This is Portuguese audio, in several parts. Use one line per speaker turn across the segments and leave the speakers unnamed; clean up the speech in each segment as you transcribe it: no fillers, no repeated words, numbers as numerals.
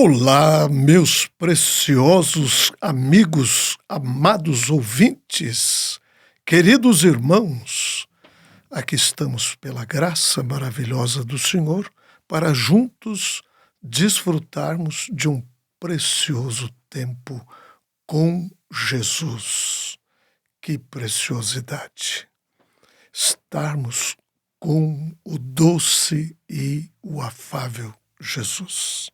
Olá, meus preciosos amigos, amados ouvintes, queridos irmãos. Aqui estamos pela graça maravilhosa do Senhor para juntos desfrutarmos de um precioso tempo com Jesus. Que preciosidade! Estarmos com o doce e o afável Jesus.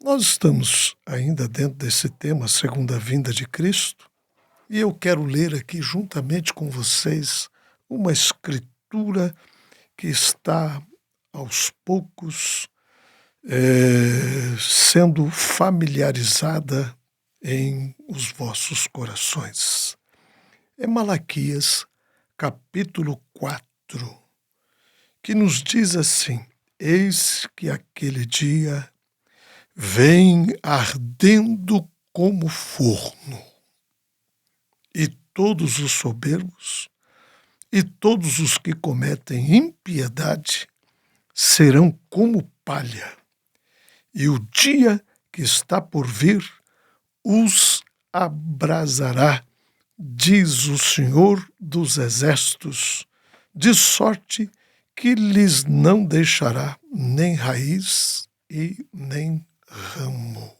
Nós estamos ainda dentro desse tema, segunda vinda de Cristo, e eu quero ler aqui juntamente com vocês uma escritura que está aos poucos sendo familiarizada em os vossos corações. É Malaquias, capítulo 4, que nos diz assim: eis que aquele dia vem ardendo como forno, e todos os soberbos e todos os que cometem impiedade serão como palha, e o dia que está por vir os abrasará, diz o Senhor dos Exércitos, de sorte que lhes não deixará nem raiz e nem ramo.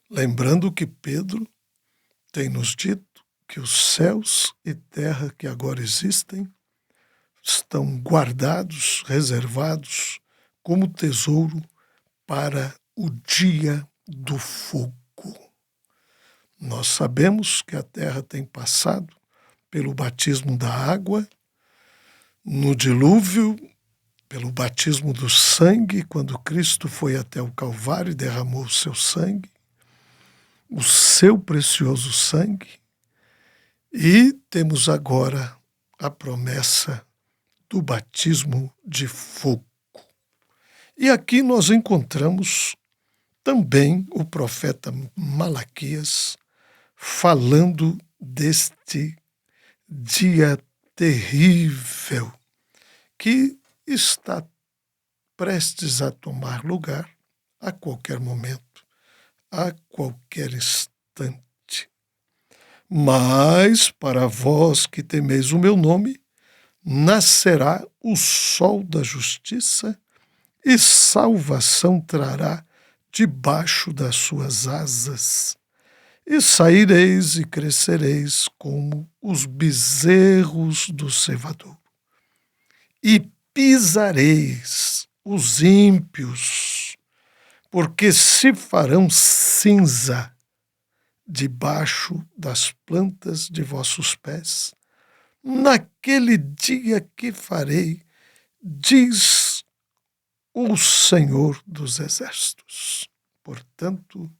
Lembrando que Pedro tem nos dito que os céus e terra que agora existem estão guardados, reservados como tesouro para o dia do fogo. Nós sabemos que a terra tem passado pelo batismo da água, no dilúvio, pelo batismo do sangue, quando Cristo foi até o Calvário e derramou o seu sangue, o seu precioso sangue, e temos agora a promessa do batismo de fogo. E aqui nós encontramos também o profeta Malaquias falando deste dia terrível que está prestes a tomar lugar a qualquer momento, a qualquer instante. Mas para vós que temeis o meu nome, nascerá o sol da justiça e salvação trará debaixo das suas asas. E saireis e crescereis como os bezerros do cevador. E pisareis os ímpios, porque se farão cinza debaixo das plantas de vossos pés, naquele dia que farei, diz o Senhor dos Exércitos. Portanto,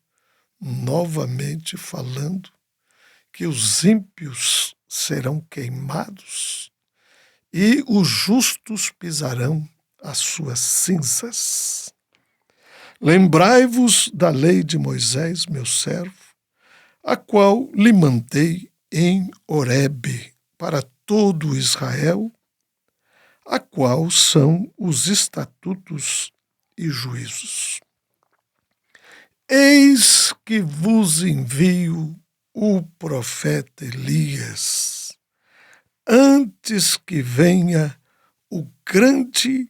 novamente falando que os ímpios serão queimados e os justos pisarão as suas cinzas. Lembrai-vos da lei de Moisés, meu servo, a qual lhe mandei em Horebe para todo Israel, a qual são os estatutos e juízos. Eis que vos envio o profeta Elias, antes que venha o grande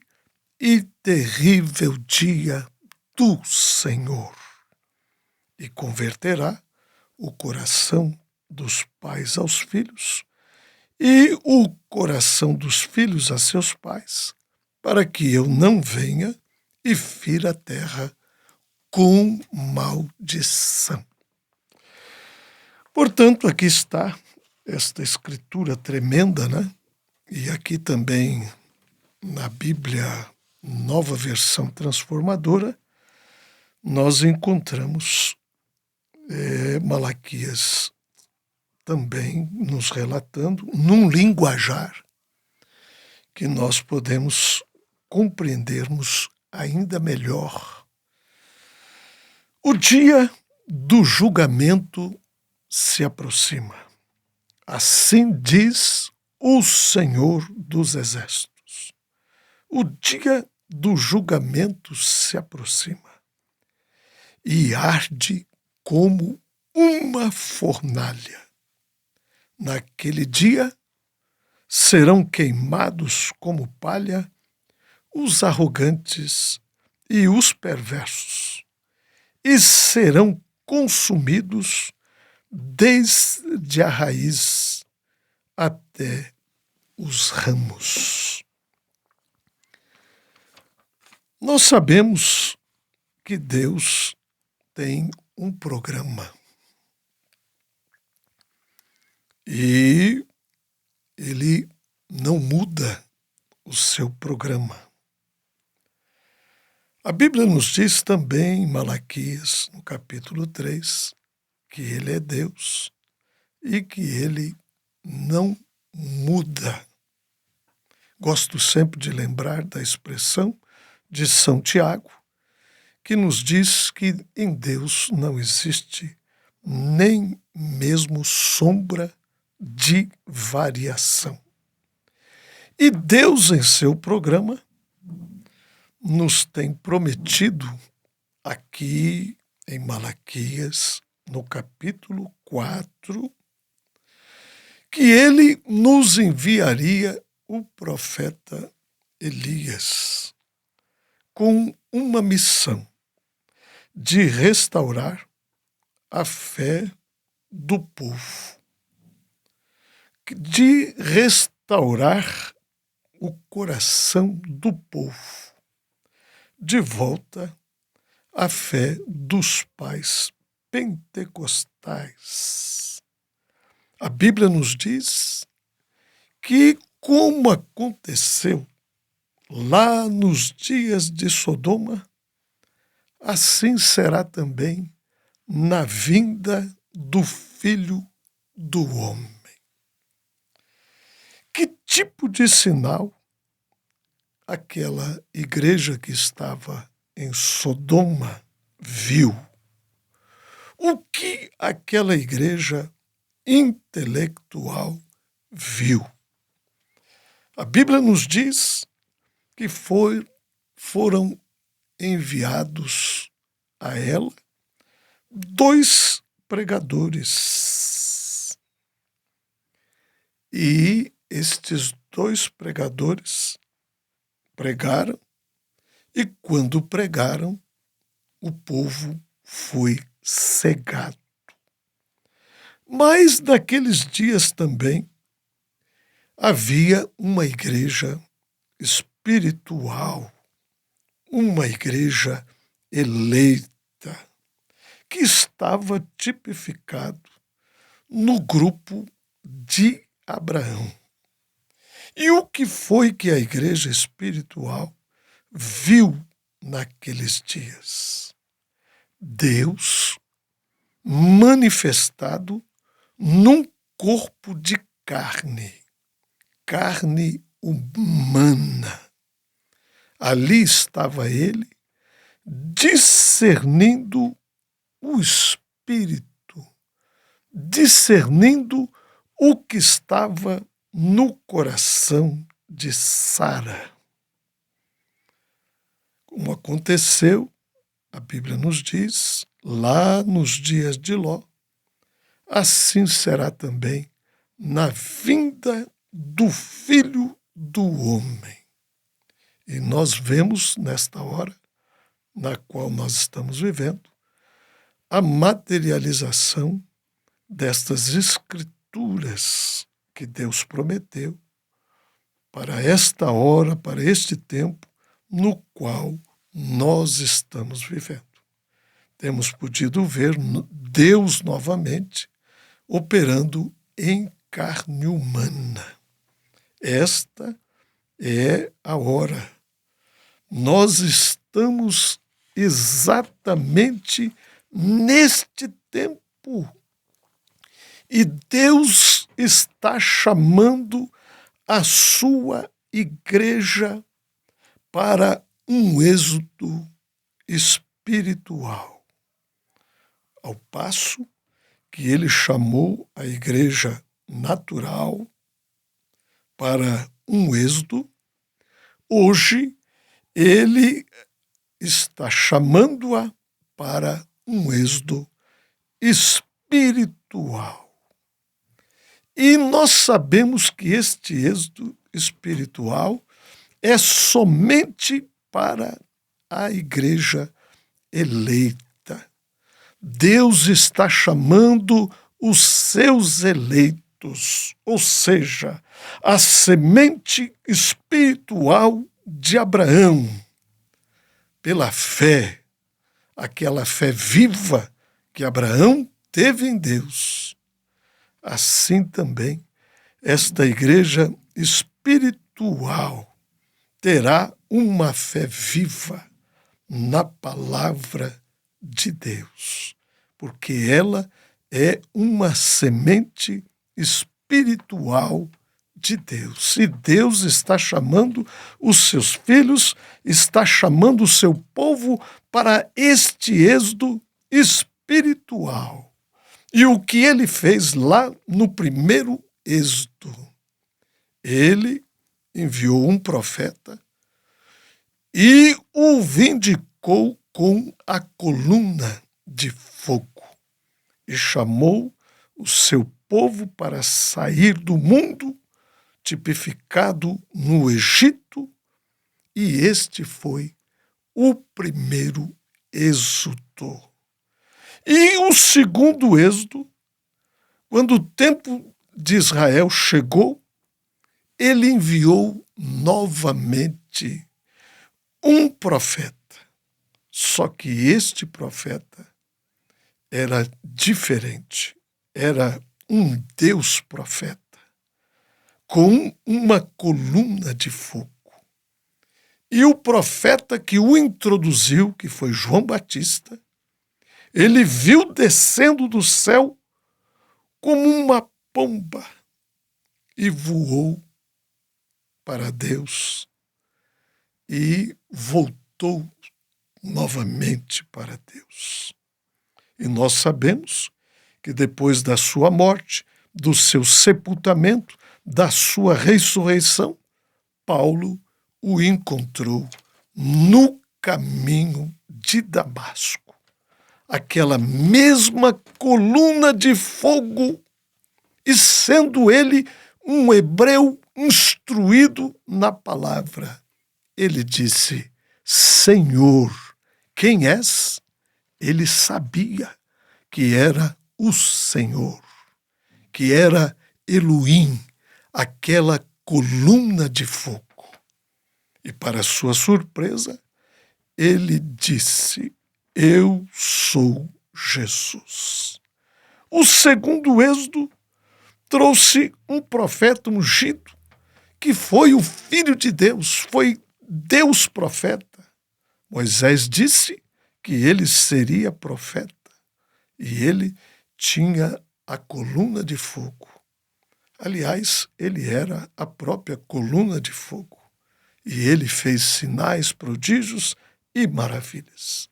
e terrível dia do Senhor, e converterá o coração dos pais aos filhos e o coração dos filhos a seus pais, para que eu não venha e fira a terra com maldição. Portanto, aqui está esta escritura tremenda, né? E aqui também na Bíblia Nova Versão Transformadora, nós encontramos Malaquias também nos relatando num linguajar que nós podemos compreendermos ainda melhor. O dia do julgamento se aproxima. Assim diz o Senhor dos Exércitos. O dia do julgamento se aproxima. e arde como uma fornalha. Naquele dia serão queimados como palha os arrogantes e os perversos, e serão consumidos desde a raiz até os ramos. Nós sabemos que Deus tem um programa e Ele não muda o seu programa. A Bíblia nos diz também em Malaquias, no capítulo 3, que Ele é Deus e que Ele não muda. Gosto sempre de lembrar da expressão de São Tiago, que nos diz que em Deus não existe nem mesmo sombra de variação. E Deus, em seu programa, nos tem prometido aqui em Malaquias, no capítulo 4, que ele nos enviaria o profeta Elias com uma missão de restaurar a fé do povo, de restaurar o coração do povo de volta à fé dos pais pentecostais. A Bíblia nos diz que, como aconteceu lá nos dias de Sodoma, assim será também na vinda do Filho do Homem. Que tipo de sinal aquela igreja que estava em Sodoma viu? O que aquela igreja intelectual viu? A Bíblia nos diz que foram enviados a ela 2 pregadores. E estes 2 pregadores pregaram, e quando pregaram, o povo foi cegado. Mas naqueles dias também havia uma igreja espiritual, uma igreja eleita, que estava tipificado no grupo de Abraão. E o que foi que a igreja espiritual viu naqueles dias? Deus manifestado num corpo de carne humana. Ali estava ele discernindo o espírito, discernindo o que estava no coração de Sara. Como aconteceu, a Bíblia nos diz, lá nos dias de Ló, assim será também na vinda do Filho do Homem. E nós vemos nesta hora, na qual nós estamos vivendo, a materialização destas escrituras que Deus prometeu para esta hora, para este tempo no qual nós estamos vivendo. Temos podido ver Deus novamente operando em carne humana. Esta é a hora. Nós estamos exatamente neste tempo. E Deus está chamando a sua igreja para um êxodo espiritual. Ao passo que ele chamou a igreja natural para um êxodo, hoje ele está chamando-a para um êxodo espiritual. E nós sabemos que este êxodo espiritual é somente para a igreja eleita. Deus está chamando os seus eleitos, ou seja, a semente espiritual de Abraão, pela fé, aquela fé viva que Abraão teve em Deus. Assim também, esta igreja espiritual terá uma fé viva na palavra de Deus, porque ela é uma semente espiritual de Deus. E Deus está chamando os seus filhos, está chamando o seu povo para este êxodo espiritual. E o que ele fez lá no primeiro êxodo? Ele enviou um profeta e o vindicou com a coluna de fogo e chamou o seu povo para sair do mundo tipificado no Egito, e este foi o primeiro êxodo. E o segundo êxodo, quando o tempo de Israel chegou, ele enviou novamente um profeta. Só que este profeta era diferente, era um Deus profeta, com uma coluna de fogo. E o profeta que o introduziu, que foi João Batista, ele viu descendo do céu como uma pomba e voou para Deus e voltou novamente para Deus. E nós sabemos que depois da sua morte, do seu sepultamento, da sua ressurreição, Paulo o encontrou no caminho de Damasco. Aquela mesma coluna de fogo, e sendo ele um hebreu instruído na palavra, ele disse: Senhor, quem és? Ele sabia que era o Senhor, que era Elohim, aquela coluna de fogo. E para sua surpresa, ele disse: Eu sou Jesus. O segundo êxodo trouxe um profeta ungido, que foi o Filho de Deus, foi Deus profeta. Moisés disse que ele seria profeta, e ele tinha a coluna de fogo. Aliás, ele era a própria coluna de fogo, e ele fez sinais, prodígios e maravilhas.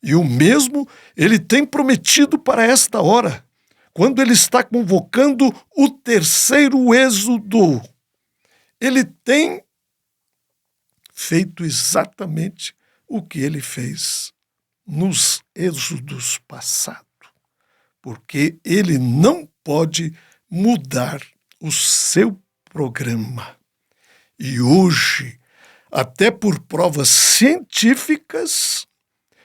E o mesmo ele tem prometido para esta hora, quando ele está convocando o terceiro êxodo. Ele tem feito exatamente o que ele fez nos êxodos passados, porque ele não pode mudar o seu programa. E hoje, até por provas científicas,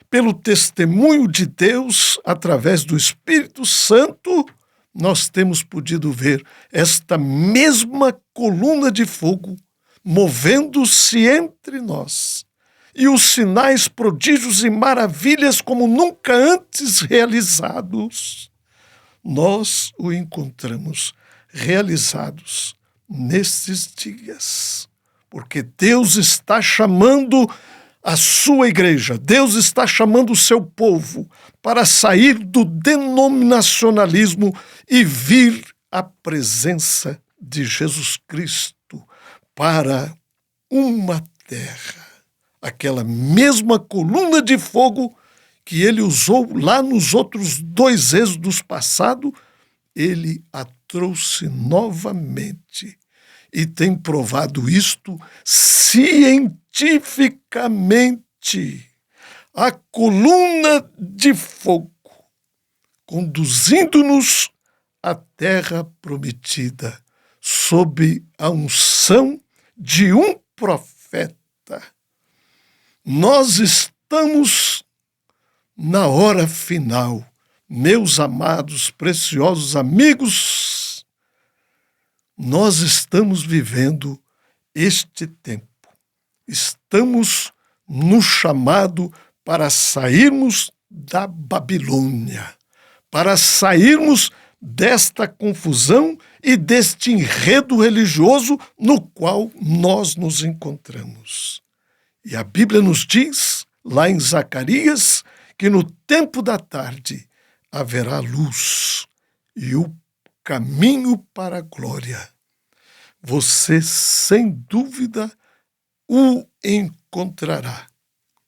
pelo testemunho de Deus, através do Espírito Santo, nós temos podido ver esta mesma coluna de fogo movendo-se entre nós. E os sinais, prodígios e maravilhas como nunca antes realizados, nós o encontramos realizados nesses dias. Porque Deus está chamando a sua igreja, Deus está chamando o seu povo para sair do denominacionalismo e vir à presença de Jesus Cristo para uma terra. Aquela mesma coluna de fogo que ele usou lá nos outros dois êxodos passados, ele a trouxe novamente e tem provado isto cientificamente. a coluna de fogo, conduzindo-nos à terra prometida, sob a unção de um profeta. Nós estamos na hora final, meus amados, preciosos amigos. Nós estamos vivendo este tempo. Estamos no chamado para sairmos da Babilônia, para sairmos desta confusão e deste enredo religioso no qual nós nos encontramos. E a Bíblia nos diz, lá em Zacarias, que no tempo da tarde haverá luz e o caminho para a glória. Você, sem dúvida, o encontrará,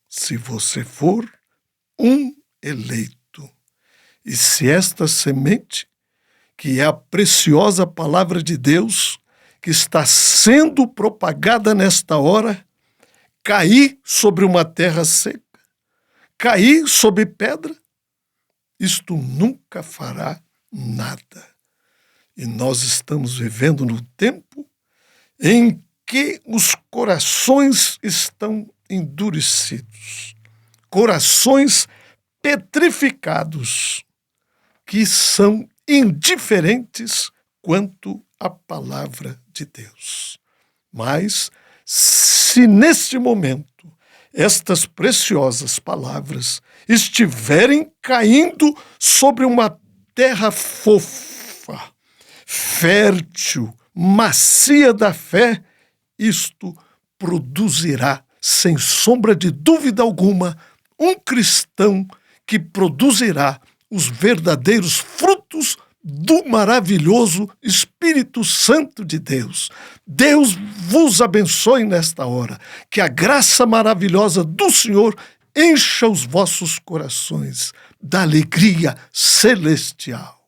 se você for um eleito. E se esta semente, que é a preciosa palavra de Deus, que está sendo propagada nesta hora, cair sobre uma terra seca, cair sobre pedra, isto nunca fará nada. E nós estamos vivendo no tempo em que os corações estão endurecidos, corações petrificados, que são indiferentes quanto à palavra de Deus. Mas, se neste momento estas preciosas palavras estiverem caindo sobre uma terra fofa, fértil, macia da fé, isto produzirá, sem sombra de dúvida alguma, um cristão que produzirá os verdadeiros frutos do maravilhoso Espírito Santo de Deus. Deus vos abençoe nesta hora, que a graça maravilhosa do Senhor encha os vossos corações da alegria celestial.